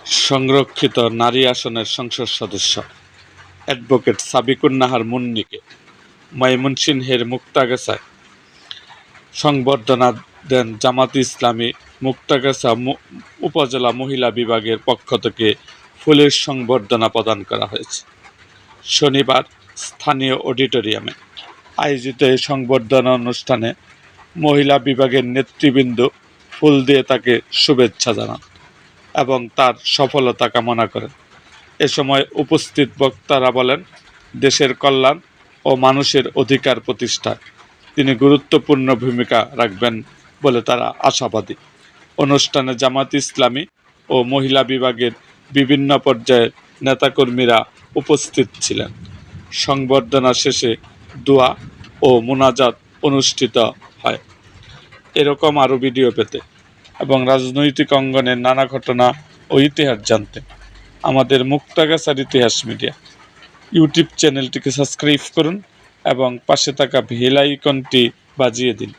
সংরক্ষিত নারী আসনের সংসদ সদস্য অ্যাডভোকেট সাবিকুন নাহার মুন্নিকে ময়মনসিংহের মুক্তাগাছায় সংবর্ধনা দেন জামায়াতে ইসলামী মুক্তাগাছা উপজেলা মহিলা বিভাগের পক্ষ থেকে ফুলের সংবর্ধনা প্রদান করা হয়েছে। শনিবার স্থানীয় অডিটোরিয়ামে আয়োজিত এই সংবর্ধনা অনুষ্ঠানে মহিলা বিভাগের নেতৃবৃন্দ ফুল দিয়ে তাকে শুভেচ্ছা জানান এবং তার সফলতা কামনা করেন। এ সময় উপস্থিত বক্তারা বলেন, দেশের কল্যাণ ও মানুষের অধিকার প্রতিষ্ঠায় তিনি গুরুত্বপূর্ণ ভূমিকা রাখবেন বলে তারা আশাবাদী। অনুষ্ঠানে জামায়াতে ইসলামী ও মহিলা বিভাগের বিভিন্ন পর্যায়ের নেতাকর্মীরা উপস্থিত ছিলেন। সংবর্ধনা শেষে দোয়া ও মোনাজাত অনুষ্ঠিত হয়। এরকম আরও ভিডিও পেতে এবং রাজনৈতিক অঙ্গনের নানা ঘটনা ও ইতিহাস জানতে আমাদের মুক্তাগাছার ইতিহাস মিডিয়া ইউটিউব চ্যানেলটিকে সাবস্ক্রাইব করুন এবং পাশে থাকা বেল আইকনটি বাজিয়ে দিন।